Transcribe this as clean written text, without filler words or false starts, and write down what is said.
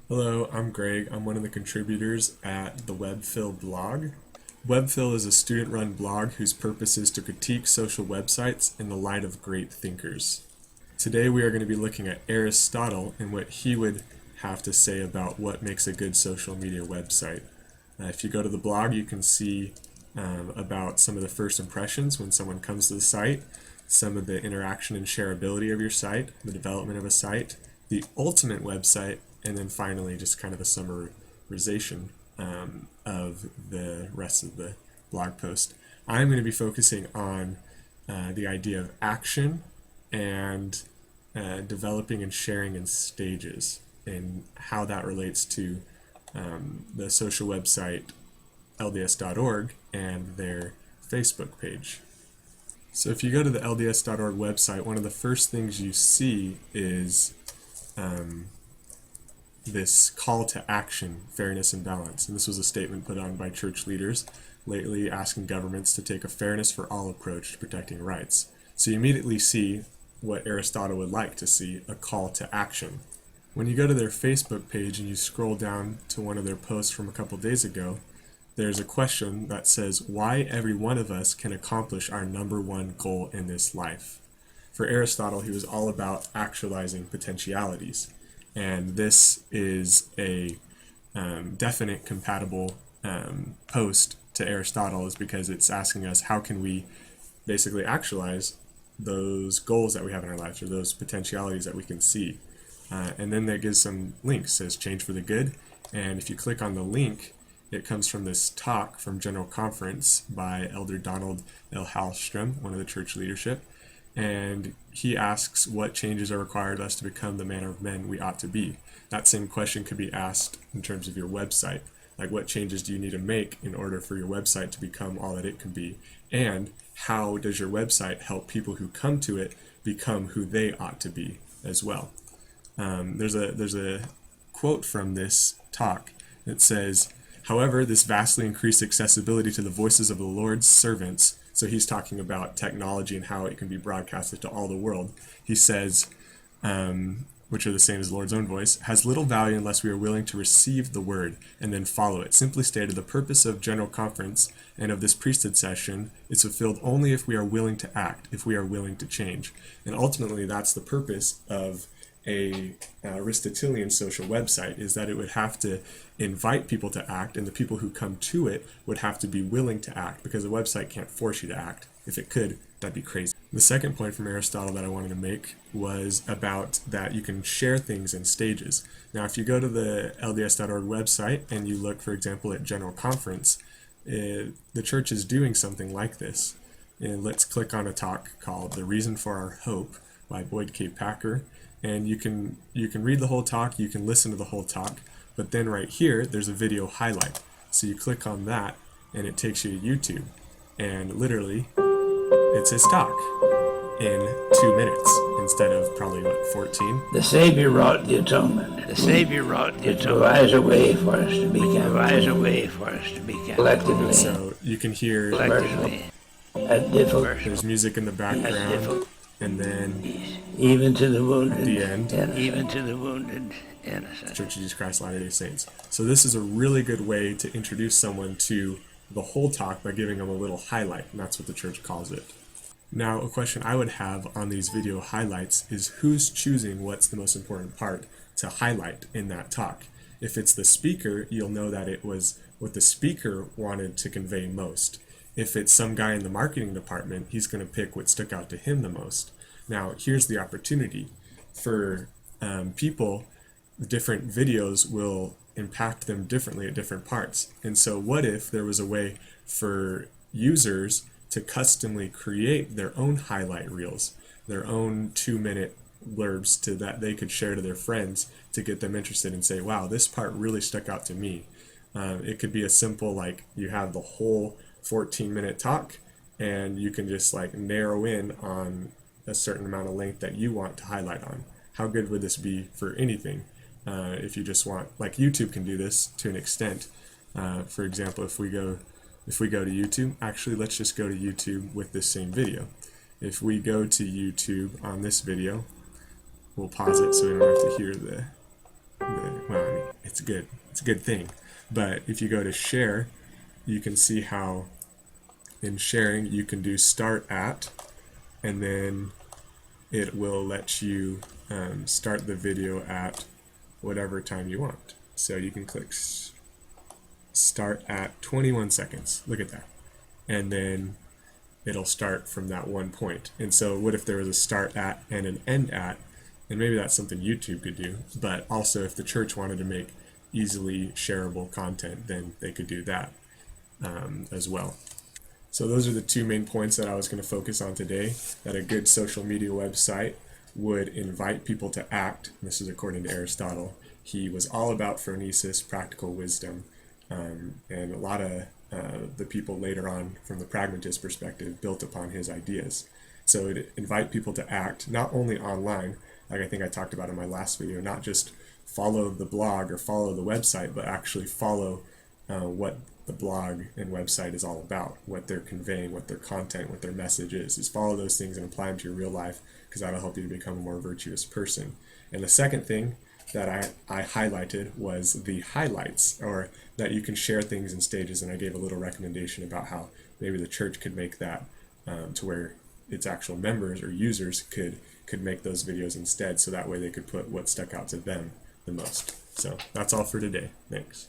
Hello, I'm Greg. I'm one of the contributors at the Webphil blog. Webphil is a student-run blog whose purpose is to critique social websites in the light of great thinkers. Today we are going to be looking at Aristotle and what he would have to say about what makes a good social media website. If you go to the blog, you can see about some of the first impressions when someone comes to the site, some of the interaction and shareability of your site, the development of a site, the ultimate website, and then finally just kind of a summarization of the rest of the blog post. I'm going to be focusing on the idea of action and developing and sharing in stages and how that relates to the social website LDS.org and their Facebook page. So if you go to the LDS.org website, one of the first things you see is this call to action, fairness and balance. And this was a statement put on by church leaders lately asking governments to take a fairness for all approach to protecting rights. So you immediately see what Aristotle would like to see, a call to action. When you go to their Facebook page and you scroll down to one of their posts from a couple days ago, there's a question that says why every one of us can accomplish our number one goal in this life. For Aristotle, he was all about actualizing potentialities. And this is a definite compatible post to Aristotle, is because it's asking us how can we basically actualize those goals that we have in our lives, or those potentialities that we can see. And then that gives some links, it says change for the good. And if you click on the link, it comes from this talk from General Conference by Elder Donald L. Hallstrom, one of the church leadership. And he asks what changes are required of us to become the manner of men we ought to be. That same question could be asked in terms of your website. Like, what changes do you need to make in order for your website to become all that it can be? And how does your website help people who come to it become who they ought to be as well? There's a quote from this talk that says, however, this vastly increased accessibility to the voices of the Lord's servants, so he's talking about technology and how it can be broadcasted to all the world. He says, which are the same as the Lord's own voice, has little value unless we are willing to receive the word and then follow it. Simply stated, the purpose of General Conference and of this priesthood session is fulfilled only if we are willing to act, if we are willing to change. And ultimately, that's the purpose of a Aristotelian social website, is that it would have to invite people to act, and the people who come to it would have to be willing to act, because a website can't force you to act. If it could, that'd be crazy. The second point from Aristotle that I wanted to make was about that you can share things in stages. Now, if you go to the LDS.org website and you look, for example, at General Conference, the church is doing something like this. And let's click on a talk called The Reason for Our Hope by Boyd K. Packer. And you can read the whole talk, you can listen to the whole talk, but then right here, there's a video highlight. So you click on that, and it takes you to YouTube. And literally, it's his talk in 2 minutes instead of probably, 14? The Savior wrought the atonement. The Savior wrought the It atonement. provides a way for us to be Provides a way for us to be kept collectively So you can hear collectively. at difficult, there's music in the background, and then even to the at wounded, the end, and Even to the wounded innocent. Church of Jesus Christ Latter-day Saints. So this is a really good way to introduce someone to the whole talk by giving them a little highlight, and that's what the church calls it. Now, a question I would have on these video highlights is who's choosing what's the most important part to highlight in that talk. If it's the speaker, you'll know that it was what the speaker wanted to convey most. If it's some guy in the marketing department, he's going to pick what stuck out to him the most. Now, here's the opportunity. For people, different videos will impact them differently at different parts. And so what if there was a way for users to customly create their own highlight reels, their own 2-minute blurbs that they could share to their friends to get them interested and say, wow, this part really stuck out to me. It could be as simple like you have the whole 14-minute talk and you can just like narrow in on a certain amount of length that you want to highlight on. How good would this be for anything? If you just want, like YouTube can do this to an extent. For example, if we go to YouTube, actually let's just go to YouTube with this same video. If we go to YouTube on this video, we'll pause it so we don't have to hear well, I mean, It's good. It's a good thing. But if you go to share, you can see how in sharing you can do start at, and then it will let you start the video at whatever time you want. So you can click start at 21 seconds. Look at that. And then it'll start from that one point. And so what if there was a start at and an end at? And maybe that's something YouTube could do. But also if the church wanted to make easily shareable content, then they could do that as well. So those are the two main points that I was going to focus on today, that a good social media website would invite people to act. This is according to Aristotle. He was all about phronesis, practical wisdom, and a lot of the people later on from the pragmatist perspective built upon his ideas. So it invite people to act, not only online, like I think I talked about in my last video, not just follow the blog or follow the website, but actually follow what the blog and website is all about, what they're conveying, what their content, what their message is follow those things and apply them to your real life, because that'll help you to become a more virtuous person. And the second thing that I highlighted was the highlights, or that you can share things in stages, and I gave a little recommendation about how maybe the church could make that to where its actual members or users could make those videos instead, so that way they could put what stuck out to them the most. So that's all for today. Thanks.